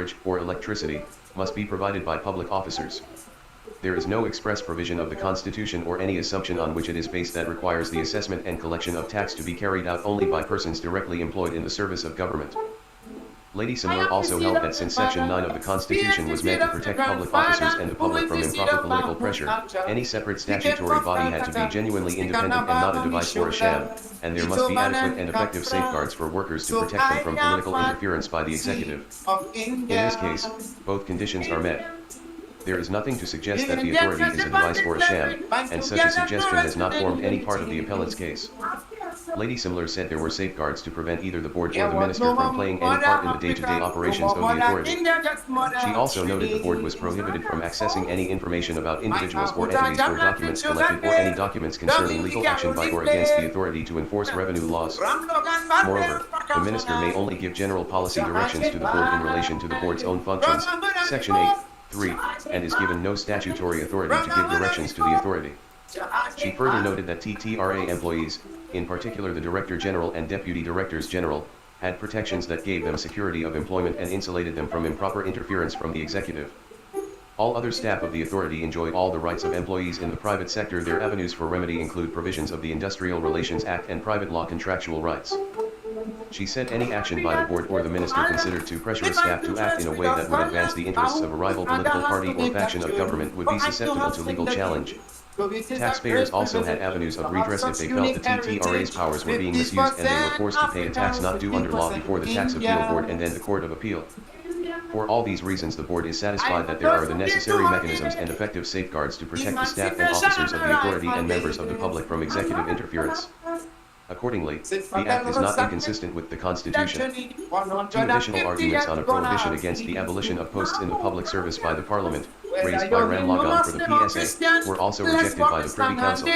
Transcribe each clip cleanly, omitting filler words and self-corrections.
storage, or electricity, must be provided by public officers. There is no express provision of the Constitution or any assumption on which it is based that requires the assessment and collection of tax to be carried out only by persons directly employed in the service of government. Lady Simler also held that since Section 9 of the Constitution was meant to protect public officers and the public from improper political pressure, any separate statutory body had to be genuinely independent and not a device or a sham, and there must be adequate and effective safeguards for workers to protect them from political interference by the executive. In this case, both conditions are met. There is nothing to suggest that the authority is a device or a sham, and such a suggestion has not formed any part of the appellant's case. Lady Simler said there were safeguards to prevent either the board or the minister from playing any part in the day-to-day operations of the authority. She also noted the board was prohibited from accessing any information about individuals or entities or documents collected or any documents concerning legal action by or against the authority to enforce revenue laws. Moreover, the minister may only give general policy directions to the board in relation to the board's own functions, Section 8(3), and is given no statutory authority to give directions to the authority. She further noted that TTRA employees, in particular the Director General and Deputy Directors General, had protections that gave them security of employment and insulated them from improper interference from the executive. All other staff of the authority enjoy all the rights of employees in the private sector. Their avenues for remedy include provisions of the Industrial Relations Act and private law contractual rights. She said any action by the board or the minister considered to pressure staff to act in a way that would advance the interests of a rival political party or faction of government would be susceptible to legal challenge. Taxpayers also had avenues of redress if they felt the TTRA's powers were being misused and they were forced to pay a tax not due under law before the Tax Appeal Board and then the Court of Appeal. For all these reasons, the board is satisfied that there are the necessary mechanisms and effective safeguards to protect the staff and officers of the authority and members of the public from executive interference. Accordingly, the Act is not inconsistent with the Constitution. Two additional arguments on a prohibition against the abolition of posts in the public service by the Parliament, raised by Ram Lagan for the PSA, were also rejected by the Privy Council.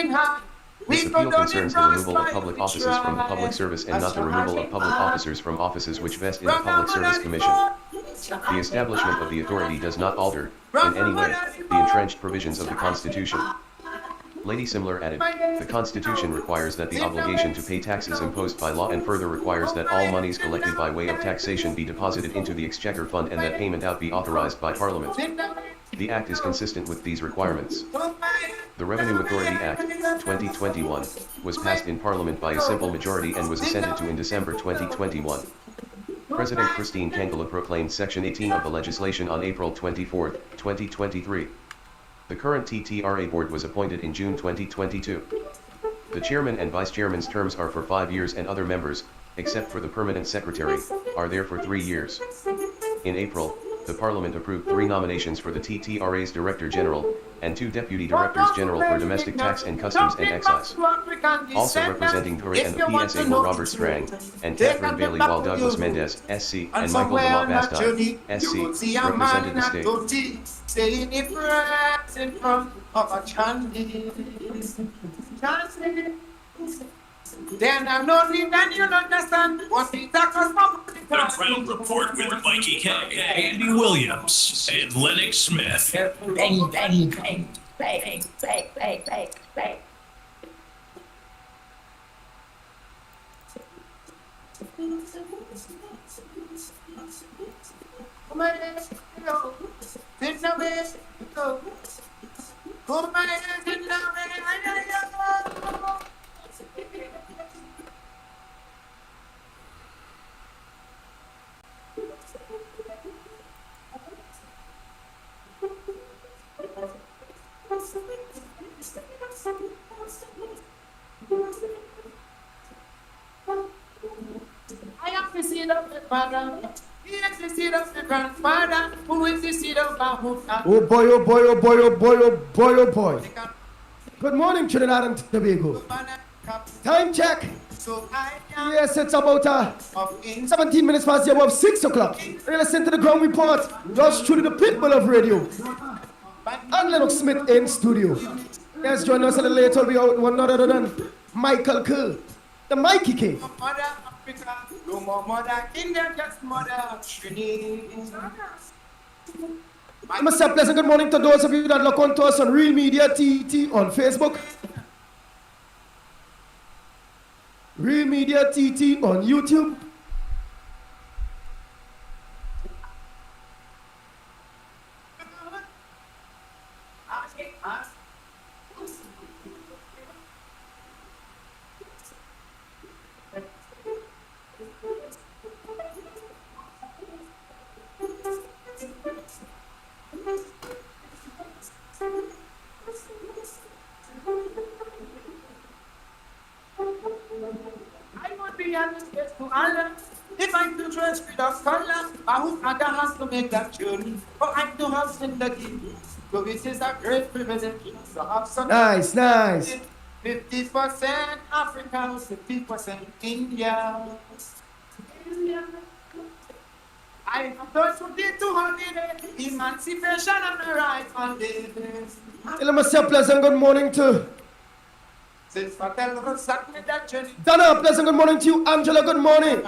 This appeal concerns the removal of public offices from the public service and not the removal of public officers from offices which vest in the Public Service Commission. The establishment of the authority does not alter, in any way, the entrenched provisions of the Constitution. Lady Simler added, the Constitution requires that the obligation to pay taxes imposed by law and further requires that all monies collected by way of taxation be deposited into the Exchequer Fund and that payment out be authorized by Parliament. The Act is consistent with these requirements. The Revenue Authority Act, 2021, was passed in Parliament by a simple majority and was assented to in December 2021. President Christine Kenkela proclaimed Section 18 of the legislation on April 24, 2023. The current TTRA board was appointed in June 2022. The chairman and vice chairman's terms are for 5 years and other members, except for the permanent secretary, are there for 3 years. In April, the Parliament approved 3 nominations for the TTRA's Director General, and 2 Deputy Directors General for Domestic Tax and Customs and Excise. Also representing Curry and the PSA were Robert Strang, and Catherine Bailey, while Douglas Mendez, SC, and Michael Lamont Bastide, SC, represented the state. Saying it right in front of a chandy. Then I'm not even you understand what the doctor's The Ground Report with Mikey K, Andy Williams, and Lennox Smith. Bang, bang, bang, bang, bang, bang, bang, bang. I am the seed of the father. He is the seed of the grandfather. Who is the seed of Bahut? Oh boy, oh boy, oh boy, oh boy, oh boy, oh boy. Good morning, Trinidad and Tobago. Time check. Yes, it's about 17 minutes past the above 6 o'clock. You're listening to the Ground Report. Just through the Pitbull of Radio. And Lennox Smith in studio. Yes, join us a little later. We out one other than Michael Kerr, the Mikey King. No more mother, India just mother Trinidad. I must say a pleasant good morning to those of you that look on to us on Real Media TT on Facebook. Real Media TT on YouTube. dress with a color. I hope other has to make that journey. But I do have sympathy. So it is a great privilege to have some. Nice, nice. 50% Africa, 50% India. I have done today to holiday, emancipation and the right on this. Tell them a pleasant good morning to Since Patel Rosak made that journey. Donna, a pleasant good morning to you. Angela, good morning.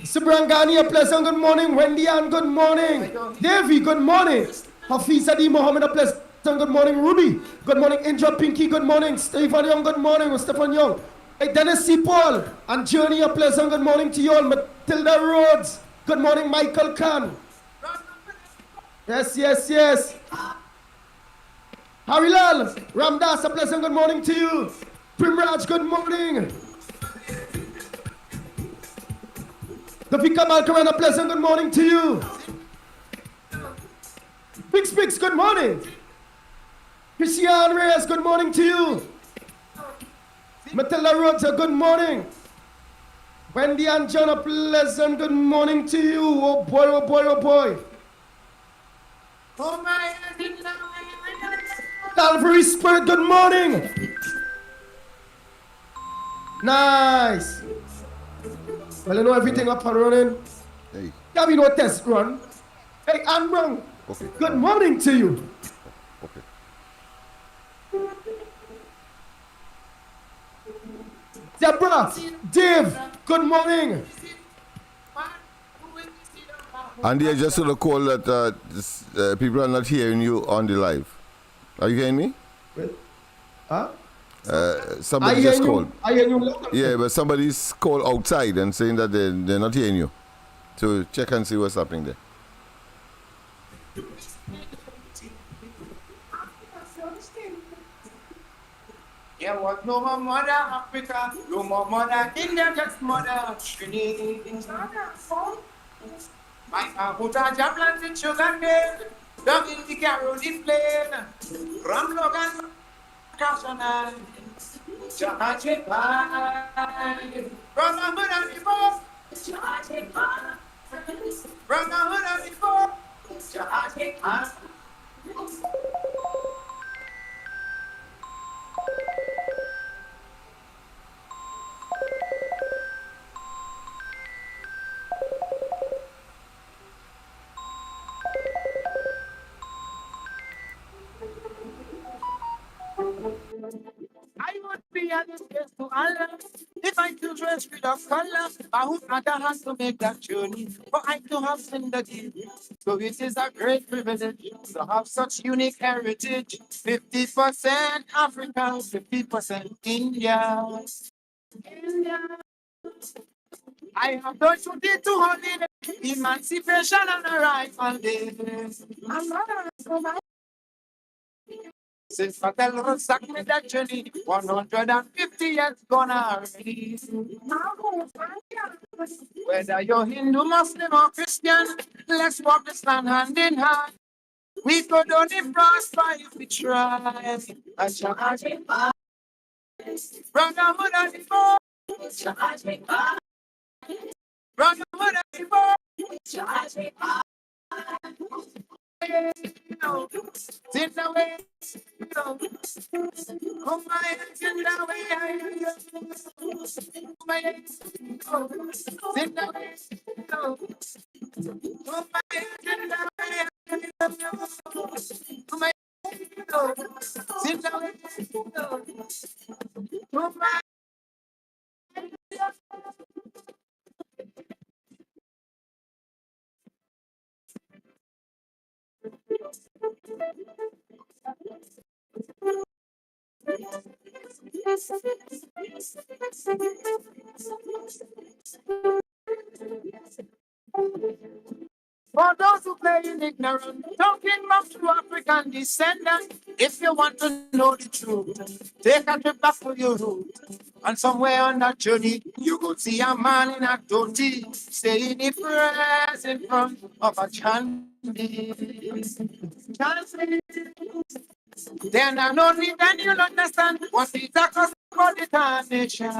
Subrangani, a pleasant good morning. Wendy Ann, good morning. Davy, good morning. Hafiza D. Mohammed, a pleasant good morning. Ruby, good morning. Indra Pinky, good morning. Stephen Young, good morning. Stephen Young. Hey, Dennis C. Paul and Journey, a pleasant good morning to you all. Matilda Rhodes, good morning. Michael Khan. Yes, yes, yes. Harilal, Ramdas, a pleasant good morning to you. Primraj, good morning. Davika Malkaran, a pleasant good morning to you. Big Speaks, good morning. Christian Reyes, good morning to you. Matilda Rhodes, a good morning. Wendy and John, a pleasant good morning to you. Oh boy, oh boy, oh boy. Calvary Spirit, good morning. Nice. Well, you know everything up and running. Hey. Yeah, we know test run. Hey, Ann Brown. Okay. Good morning to you. Okay. Deborah, Dave, good morning. Andy, I just sort of call that people are not hearing you on the live. Are you hearing me? Huh? Somebody just called. I hear you. Yeah, but somebody's called outside and saying that they're not hearing you. So check and see what's happening there. Yeah, what no more mother Africa, no more mother India, just mother Trinity. My Abuja Jablan in sugar cane, dog in the Caroli plain, Ram Logan, Kasana, Jahaji Pai, Brotherhood of the Boss, Jahaji Pai, Brotherhood of the Boss, Jahaji Pai. I would be at this place to Allah if I could dress with a color. I would not have to make that journey, but I do have sympathy. So it is a great privilege to have such unique heritage. 50% Africa, 50% India. I have done today to holiday, emancipation and the right on this. Since Patel Rosak made that journey, 150 years gone already. Whether you're Hindu, Muslim, or Christian, let's walk this land hand in hand. We could only prosper if we try. Brotherhood of the Boss. Brotherhood of the Boss. Sit away. Oh my, sit away. Oh my, sit away. Oh my, sit away. Oh my, sit away. Oh my. For those who play in ignorance, talking about true African descendant, if you want to know the truth, take a trip back to your root. And somewhere on that journey, you go see a man in a dhoti, saying he prayers in front of a chandy. Then and only then you'll understand what the darkness called the nation.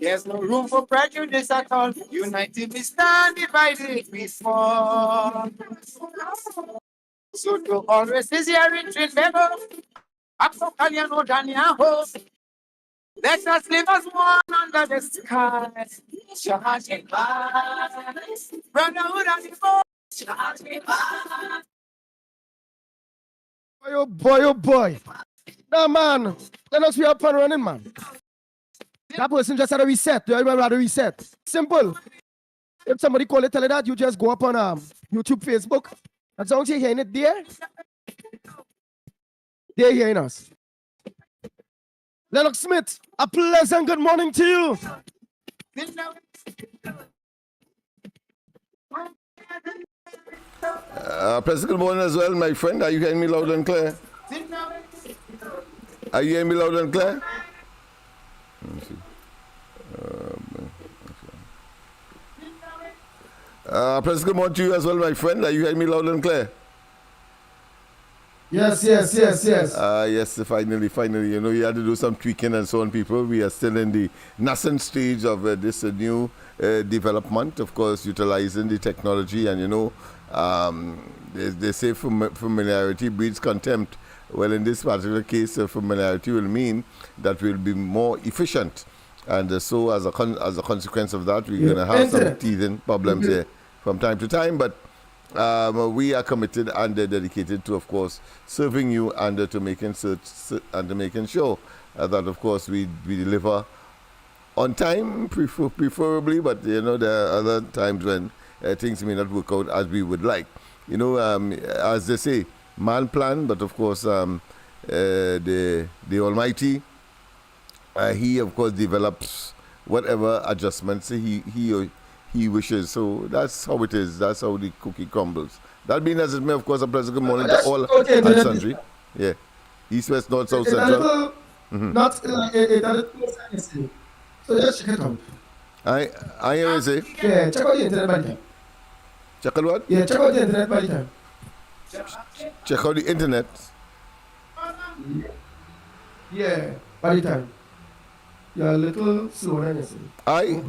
There's no room for prejudice at all. United we stand, divided we fall. So to always is here in Trinidad. Apokaliano Daniaho. Let us live as one under the sky. Shahadi brotherhood and devotion. Boy, oh boy. Now, man, let us be up and running, man. That person just had a reset. Everybody had a reset. Simple. If somebody call it, tell it that, you just go up on YouTube, Facebook. As long as you're hearing it there, they're hearing us. Lennox Smith, a pleasant good morning to you. Pleasant good morning as well, my friend. Are you hearing me loud and clear? Are you hearing me loud and clear? Let me see. Pleasant good morning to you as well, my friend. Are you hearing me loud and clear? Yes. Yes, finally. You know, you had to do some tweaking and so on, people. We are still in the nascent stage of this new development, of course, utilizing the technology. And, you know, they say familiarity breeds contempt. Well, in this particular case, familiarity will mean that we'll be more efficient. And so as a consequence of that, we're going to have some teething problems here from time to time. But we are committed and dedicated to, of course, serving you and to making sure that, of course, we deliver on time, preferably. But, you know, there are other times when things may not work out as we would like. You know, as they say, man plan, but, of course, the Almighty, he, of course, develops whatever adjustments he wishes. So that's how it is. That's how the cookie crumbles. That being as it may, of course, a pleasant good morning to all and sundry. Yeah. East, west, north, south, central. Not so just check it out. I hear you say. Yeah, check out the internet by the time. Check out what? Yeah, check out the internet by the time. Check out the internet. Yeah, by the time. You're a little slow than yesterday.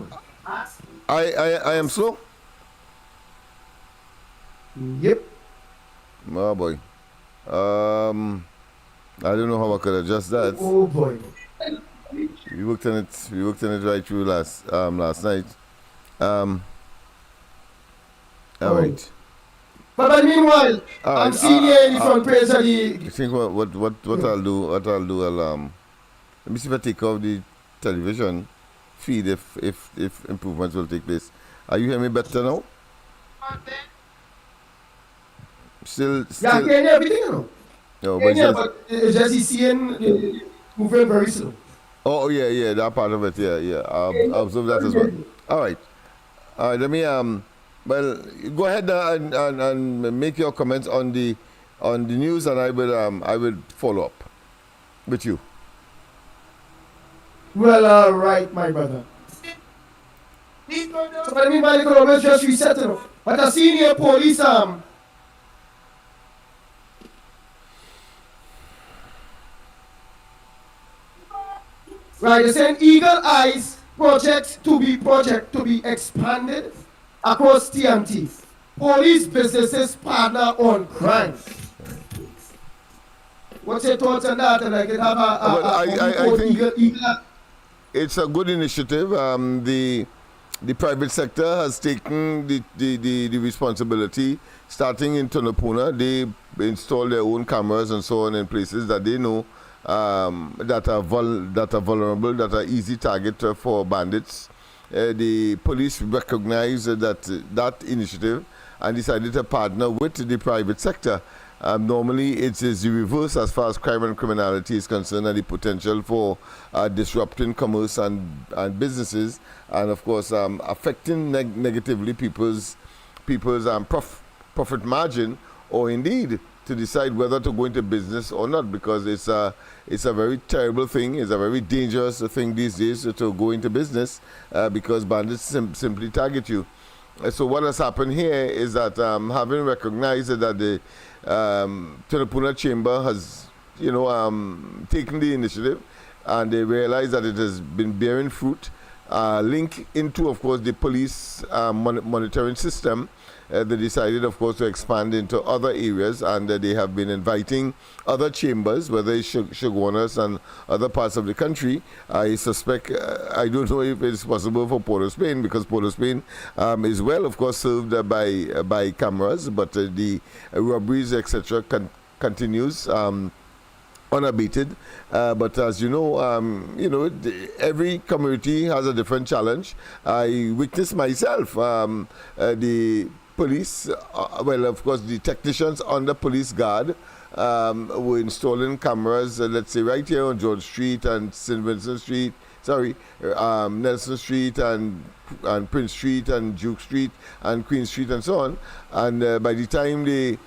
I am slow. Yep. Oh boy. I don't know how I could adjust that. Oh boy. We worked on it right through last night. All right. But meanwhile, I'm seeing here in the front page of the. I think what I'll do, let me see if I take off the television feed if improvements will take place. Are you hearing me better now? Still. Yeah, I can hear everything, you know. No, but it's just seeing moving very slow. Oh yeah, that part of it, yeah. I'll observe that as well. All right. Let me well, go ahead and make your comments on the news, and I will follow up with you. Well, all right, my brother. So what I mean by the economics just reset, you know. But I seen here police right, they're saying Eagle Eyes project to be expanded across TMT. Police businesses partner on crime. What's your thoughts on that? And I can have I think Eagle. It's a good initiative. The private sector has taken the responsibility. Starting in Tonopuna, they install their own cameras and so on in places that they know that are vulnerable, that are easy target for bandits. The police recognize that initiative and decided to partner with the private sector. Normally, it is the reverse as far as crime and criminality is concerned, and the potential for disrupting commerce and businesses, and of course affecting negatively people's profit margin, or indeed to decide whether to go into business or not, because it's a very terrible thing. It's a very dangerous thing these days to go into business because bandits simply target you. So what has happened here is that having recognized that the Tonopuna Chamber has, taken the initiative, and they realize that it has been bearing fruit. link into, of course, the police monitoring system. They decided, of course, to expand into other areas, and they have been inviting other chambers, whether it's Chaguanas and other parts of the country. I suspect, I don't know if it's possible for Port of Spain, because Port of Spain is well, of course, served by cameras, but the robberies, etc., continues. Unabated, but as you know, every community has a different challenge. I witnessed myself the police, well, of course, the technicians on the police guard were installing cameras, let's say, right here on George Street and St. Vincent Street, Nelson Street and Prince Street and Duke Street and Queen Street and so on. And by the time the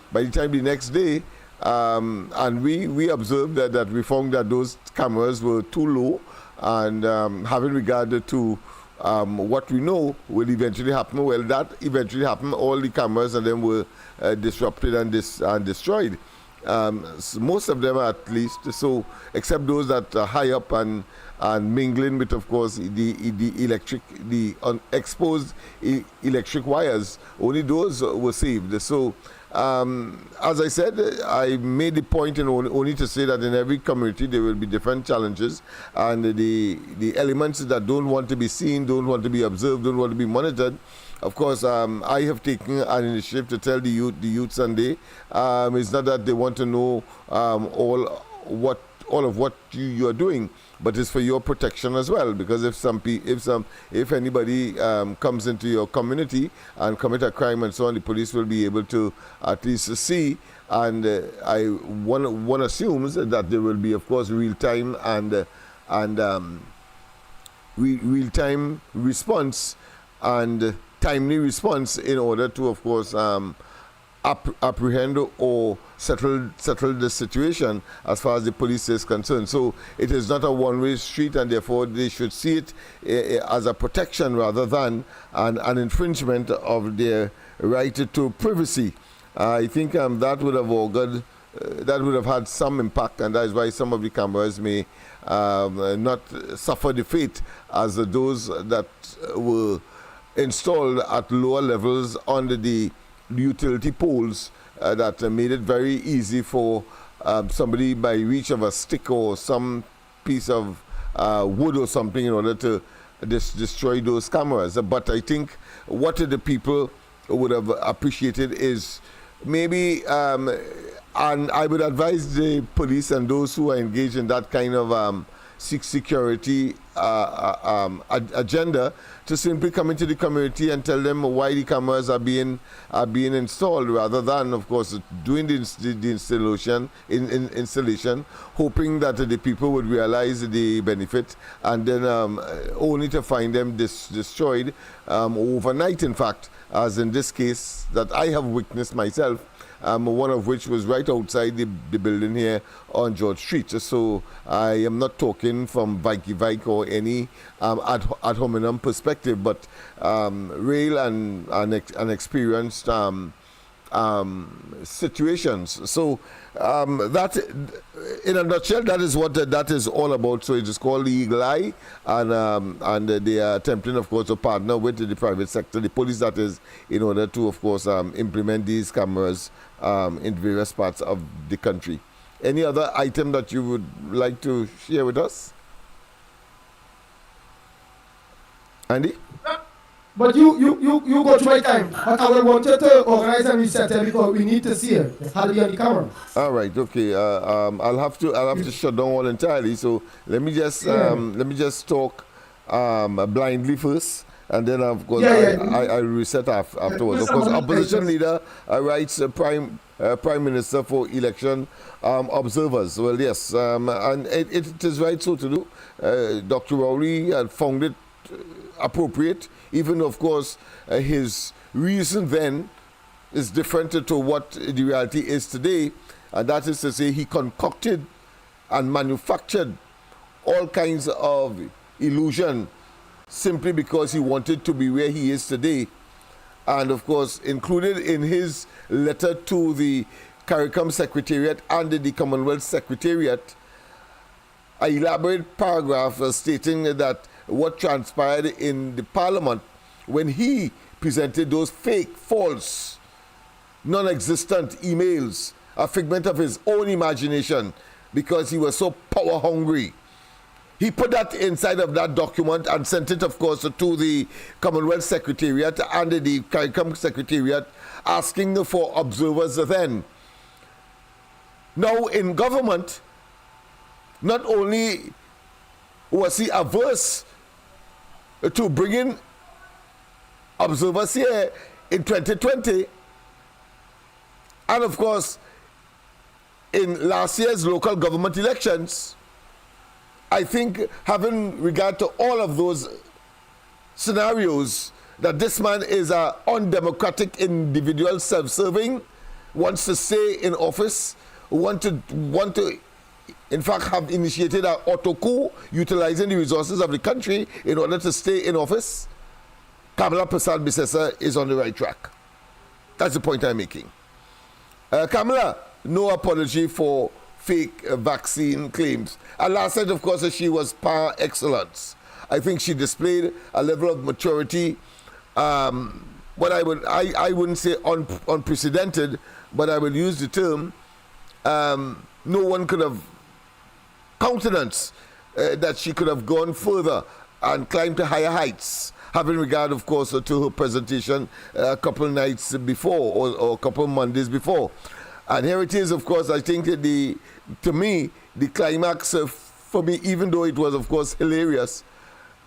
next day, and we observed that we found that those cameras were too low, and having regard to what we know will eventually happen. Well, that eventually happened. All the cameras and them were disrupted and destroyed. Most of them, at least. So, except those that are high up and mingling with, of course, the exposed electric wires, only those were saved. So, as I said, I made the point only to say that in every community there will be different challenges, and the elements that don't want to be seen, don't want to be observed, don't want to be monitored. Of course, I have taken an initiative to tell the youth Sunday, it's not that they want to know all of what you are doing, but it's for your protection as well. Because if anybody comes into your community and commit a crime and so on, the police will be able to at least see. And one assumes that there will be, of course, real time and real time response and timely response in order to, of course, apprehend or settle the situation as far as the police is concerned. So it is not a one-way street, and therefore they should see it as a protection rather than an infringement of their right to privacy. I think that would have augured, that would have had some impact, and that is why some of the cameras may not suffer the fate as those that were installed at lower levels under the utility poles that made it very easy for somebody by reach of a stick or some piece of wood or something in order to destroy those cameras. But I think what the people would have appreciated is maybe, and I would advise the police and those who are engaged in that kind of security agenda to simply come into the community and tell them why the cameras are being installed, rather than, of course, doing the installation, hoping that the people would realize the benefit, and then only to find them destroyed overnight, in fact, as in this case that I have witnessed myself. One of which was right outside the building here on George Street. So I am not talking from Vike or any ad hominem perspective, but real and experienced situations. So that, in a nutshell, that is what that is all about. So it is called the Eagle Eye, and they are attempting, of course, to partner with the private sector, the police, that is, in order to, of course, implement these cameras in various parts of the country. Any other item that you would like to share with us, Andy? But you go through my time. But I will want you to organize and reset it because we need to see it. It had to be on the camera. All right, okay. I'll have to shut down all entirely. So let me just talk blindly first, and then of course I reset afterwards. Of course, opposition leader writes Prime Minister for election observers. Well, yes, and it is right so to do. Dr. Rowley had found it appropriate, even of course his reason then is different to what the reality is today, and that is to say he concocted and manufactured all kinds of illusion simply because he wanted to be where he is today. And of course, included in his letter to the CARICOM Secretariat and the Commonwealth Secretariat, an elaborate paragraph stating that what transpired in the parliament when he presented those fake, false, non-existent emails, a figment of his own imagination, because he was so power hungry. He put that inside of that document and sent it, of course, to the Commonwealth Secretariat and the CARICOM Secretariat, asking for observers then. Now, in government, not only was he averse to bringing observers here in 2020, and of course, in last year's local government elections, I think, having regard to all of those scenarios, that this man is an undemocratic individual, self-serving, wants to stay in office, want to in fact have initiated an auto coup, utilizing the resources of the country in order to stay in office. Kamala Persad-Bissessar is on the right track. That's the point I'm making. Kamala, no apology for fake vaccine claims. And last night, of course, she was par excellence. I think she displayed a level of maturity, what I wouldn't say unprecedented, but I will use the term, no one could have countenanced that she could have gone further and climbed to higher heights, having regard, of course, to her presentation a couple of nights before or a couple of Mondays before. And here it is, of course, I think to me, the climax for me, even though it was, of course, hilarious,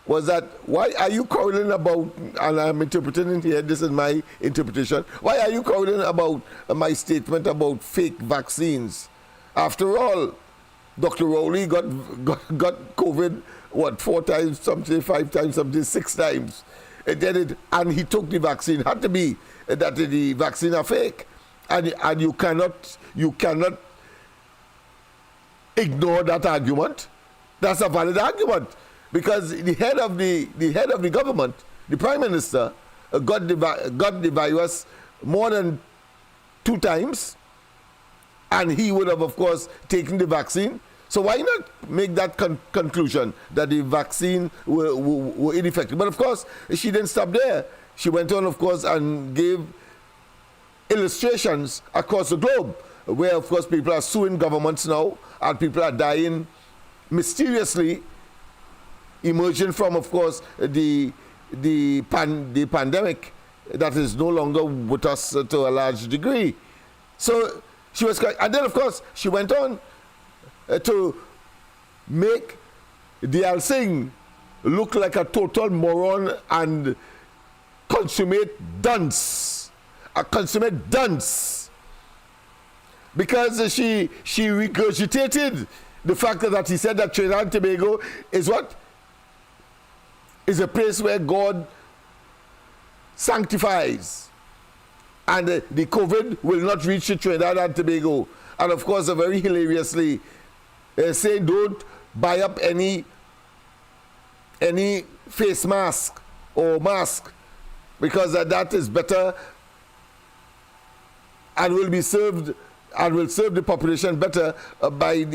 was that why are you quarreling about, and I'm interpreting it here, this is my interpretation, why are you quarreling about my statement about fake vaccines? After all, Dr. Rowley got COVID, 4 times, something, 5 times, something, 6 times. And he took the vaccine. Had to be that the vaccine are fake. And you cannot ignore that argument. That's a valid argument, because the head of the government, the Prime Minister, got the virus more than 2 times, and he would have, of course, taken the vaccine. So why not make that conclusion that the vaccine were ineffective? But of course, she didn't stop there. She went on, of course, and gave illustrations across the globe, where, of course, people are suing governments now, and people are dying mysteriously, emerging from, of course, the pandemic that is no longer with us to a large degree. So she was, and then, of course, she went on to make Dial Singh look like a total moron and consummate dunce. A consummate dunce. Because she regurgitated the fact that he said that Trinidad and Tobago is what? Is a place where God sanctifies. And the COVID will not reach Trinidad and Tobago. And of course, very hilariously, say don't buy up any face mask or mask, because that is better and will be served and will serve the population better by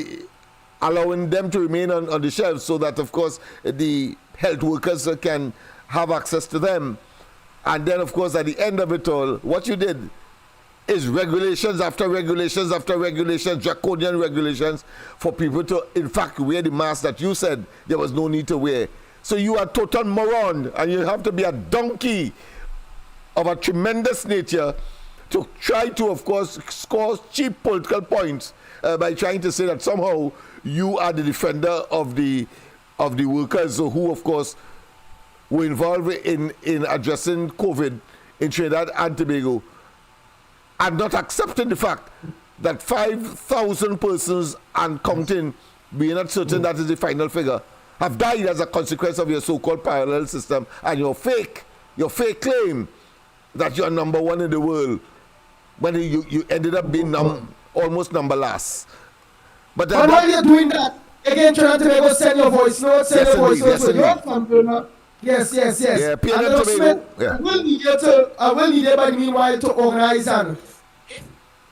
allowing them to remain on the shelves, so that, of course, the health workers can have access to them. And then, of course, at the end of it all, what you did is regulations after regulations after regulations, draconian regulations for people to, in fact, wear the mask that you said there was no need to wear. So you are total moron, and you have to be a donkey of a tremendous nature to try to, of course, score cheap political points by trying to say that somehow you are the defender of the workers who, of course, were involved in addressing COVID in Trinidad and Tobago, and not accepting the fact that 5,000 persons and counting, being not certain that is the final figure, have died as a consequence of your so-called parallel system and your fake claim that you are number 1 in the world, when you ended up being almost number last. But while you're doing that, again, Trinidad and Tobago, send your voice note, send your voice note. Yes. Yeah, and Smith, yeah. I will need you by the meanwhile to organize and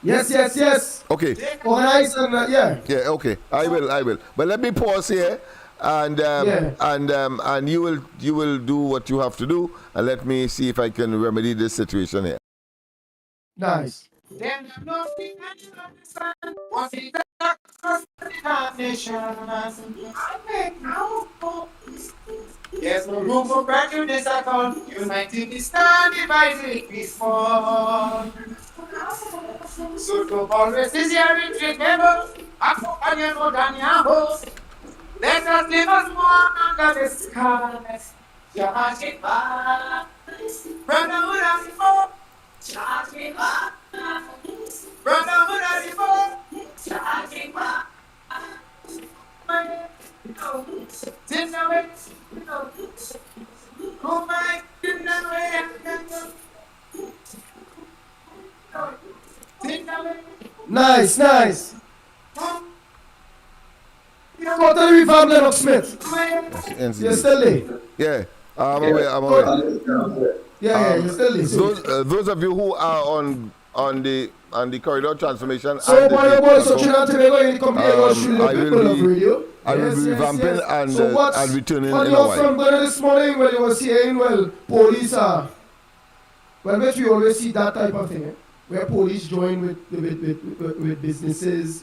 yes. Okay. Organize and yeah. Yeah, okay. I will. But let me pause here and you will do what you have to do, and let me see if I can remedy this situation here. Nice. Then I'm not the understand what it across the nation. I make no hope. There's no room for prejudice at all. United we stand, divided we fall. So to always is your retreat, never. I hope I never done your hope. Let us live as one under the sky. Charge it back. Brotherhood of the foe. Charge it back. Brotherhood of the foe. Charge it back. Tin away. Oh my goodness. Tin away. Nice, nice. Go to the revamp Lennox Smith. You're still there. Yeah, I'm aware. Yeah, you're still there. Those of you who are on the corridor transformation, So, and boy, so Trinidad Tobago, you come here, you should I people of radio. I will be revamping and returning in a while. while. From this morning when you were saying, well, police are, well, which we always see that type of thing, where police join with businesses.